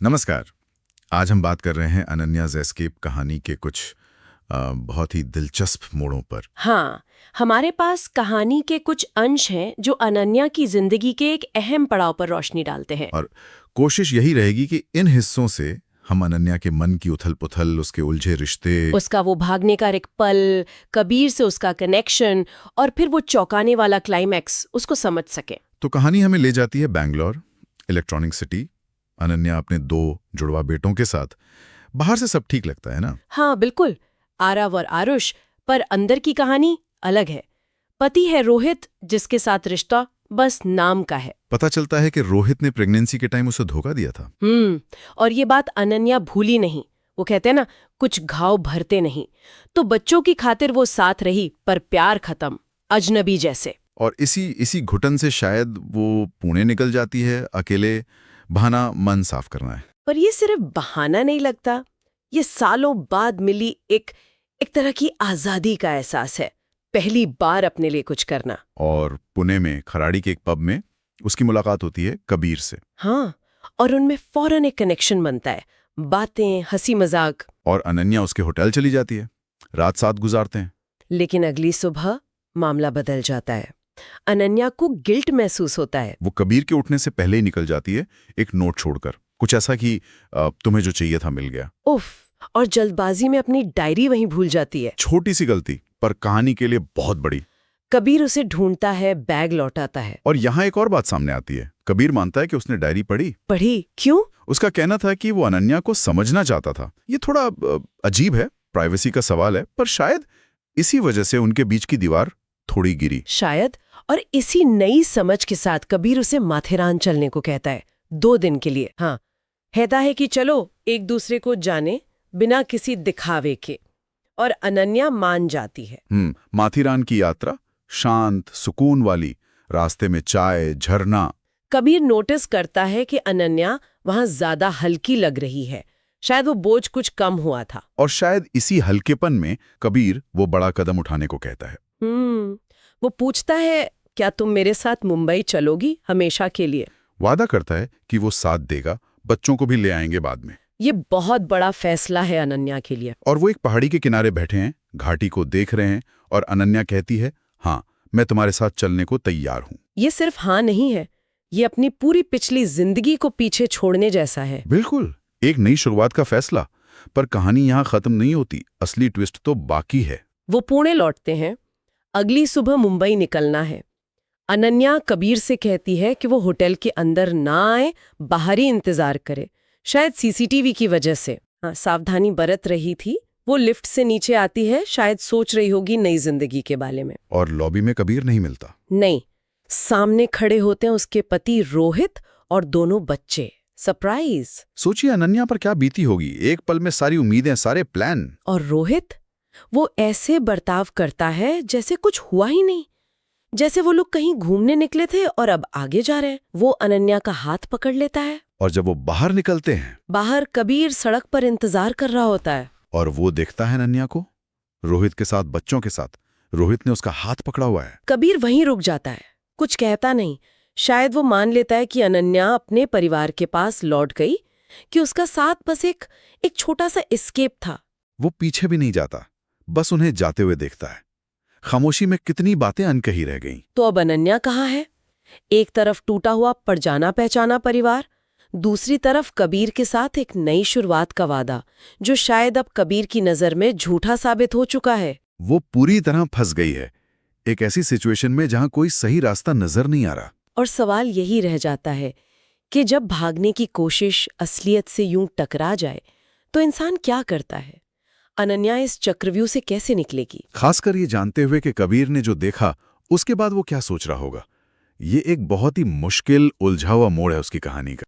नमस्कार। आज हम बात कर रहे हैं अनन्याज एस्केप कहानी के कुछ बहुत ही दिलचस्प मोड़ों पर। हाँ, हमारे पास कहानी के कुछ अंश हैं जो अनन्या की जिंदगी के एक अहम पड़ाव पर रोशनी डालते हैं। और कोशिश यही रहेगी कि इन हिस्सों से हम अनन्या के मन की उथल-पुथल, उसके उलझे रिश्ते, उसका वो भागने का एक पल, कबीर से उसका कनेक्शन और फिर वो चौंकाने वाला क्लाइमैक्स उसको समझ सके। तो कहानी हमें ले जाती है बैंगलोर, इलेक्ट्रॉनिक सिटी। अनन्या अपने 2 जुड़वा बेटों के साथ। बाहर से सब ठीक लगता है ना? हाँ बिल्कुल, आरव और आरुष, पर अंदर की कहानी अलग है। पति है रोहित, जिसके साथ रिश्ता बस नाम का है। पता चलता है कि रोहित ने प्रेगनेंसी के टाइम उसे धोखा दिया था। और ये बात अनन्या भूली नहीं। वो कहते हैं ना, कुछ घाव भरते नहीं। तो बच्चों की खातिर वो साथ रही, पर प्यार खत्म, अजनबी जैसे। और इसी घुटन से शायद वो पुणे निकल जाती है अकेले। बहाना मन साफ करना है। पर ये सिर्फ बहाना नहीं लगता, ये सालों बाद मिली एक तरह की आजादी का एहसास है। पहली बार अपने लिए कुछ करना। और पुणे में खराड़ी के एक पब में उसकी मुलाकात होती है कबीर से। हाँ, और उनमें फौरन एक कनेक्शन बनता है, बातें, हंसी मजाक। और अनन्या उसके होटल चली जाती है, रात साथ गुजारते हैं। लेकिन अगली सुबह मामला बदल जाता है। अनन्या को गिल्ट महसूस होता है। वो कबीर के उठने से पहले ही निकल जाती है, एक नोट छोड़कर। कुछ ऐसा कि तुम्हें जो चाहिए था मिल गया। उफ, और जल्दबाजी में अपनी डायरी वहीं भूल जाती है। छोटी सी गलती, पर कहानी के लिए बहुत बड़ी। कबीर उसे ढूंढता है, बैग लौटाता है। और यहाँ एक और बात सामने आती है। कबीर मानता है कि उसने डायरी पढ़ी? क्यों? उसका कहना था कि वो अनन्या को समझना चाहता था। ये थोड़ा अजीब है, प्राइवेसी का सवाल है, पर शायद इसी वजह से उनके बीच की दीवार थोड़ी गिरी। शायद। और इसी नई समझ के साथ कबीर उसे माथेरान चलने को कहता है, 2 दिन के लिए। हाँ, कहता है कि चलो एक दूसरे को जाने, बिना किसी दिखावे के। और अनन्या मान जाती है। माथेरान की यात्रा शांत, सुकून वाली। रास्ते में चाय, झरना। कबीर नोटिस करता है कि अनन्या वहां ज्यादा हल्की लग रही है। शायद वो बोझ कुछ कम हुआ था। और शायद इसी हल्केपन में कबीर वो बड़ा कदम उठाने को कहता है। वो पूछता है, क्या तुम मेरे साथ मुंबई चलोगी हमेशा के लिए? वादा करता है कि वो साथ देगा, बच्चों को भी ले आएंगे बाद में। ये बहुत बड़ा फैसला है अनन्या के लिए। और वो एक पहाड़ी के किनारे बैठे हैं, घाटी को देख रहे हैं, और अनन्या कहती है, हाँ, मैं तुम्हारे साथ चलने को तैयार हूं। ये सिर्फ हाँ नहीं है, ये अपनी पूरी पिछली जिंदगी को पीछे छोड़ने जैसा है। बिल्कुल, एक नई शुरुआत का फैसला। पर कहानी यहाँ खत्म नहीं होती, असली ट्विस्ट तो बाकी है। वो पुणे लौटते हैं। अगली सुबह मुंबई निकलना है। अनन्या कबीर से कहती है कि वो होटल के अंदर ना आए, बाहर ही इंतजार करे। शायद सीसीटीवी की वजह से। हाँ, सावधानी बरत रही थी। वो लिफ्ट से नीचे आती है, शायद सोच रही होगी नई जिंदगी के बारे में। और लॉबी में कबीर नहीं मिलता। नहीं, सामने खड़े होते हैं उसके पति रोहित और 2 बच्चे। सरप्राइज। सोचिए अनन्या पर क्या बीती होगी। एक पल में सारी उम्मीदें, सारे प्लान। और रोहित, वो ऐसे बर्ताव करता है जैसे कुछ हुआ ही नहीं, जैसे वो लोग कहीं घूमने निकले थे और अब आगे जा रहे हैं। वो अनन्या का हाथ पकड़ लेता है। और जब वो बाहर निकलते हैं, बाहर कबीर सड़क पर इंतजार कर रहा होता है। और वो देखता है अनन्या को रोहित के साथ, बच्चों के साथ। रोहित ने उसका हाथ पकड़ा हुआ है। कबीर वहीं रुक जाता है, कुछ कहता नहीं। शायद वो मान लेता है कि अनन्या अपने परिवार के पास लौट गई, कि उसका साथ बस एक छोटा सा एस्केप था। वो पीछे भी नहीं जाता, बस उन्हें जाते हुए देखता है। खामोशी में कितनी बातें अनकही रह गईं। तो अब अनन्या कहाँ है? एक तरफ टूटा हुआ पर जाना पहचाना परिवार, दूसरी तरफ कबीर के साथ एक नई शुरुआत का वादा, जो शायद अब कबीर की नजर में झूठा साबित हो चुका है। वो पूरी तरह फंस गई है, एक ऐसी सिचुएशन में जहां कोई सही रास्ता नजर नहीं आ रहा। और सवाल यही रह जाता है कि जब भागने की कोशिश असलियत से यूं टकरा जाए, तो इंसान क्या करता है? अनन्या इस चक्रव्यूह से कैसे निकलेगी? खासकर ये जानते हुए कि कबीर ने जो देखा, उसके बाद वो क्या सोच रहा होगा। ये एक बहुत ही मुश्किल, उलझा हुआ मोड़ है उसकी कहानी का।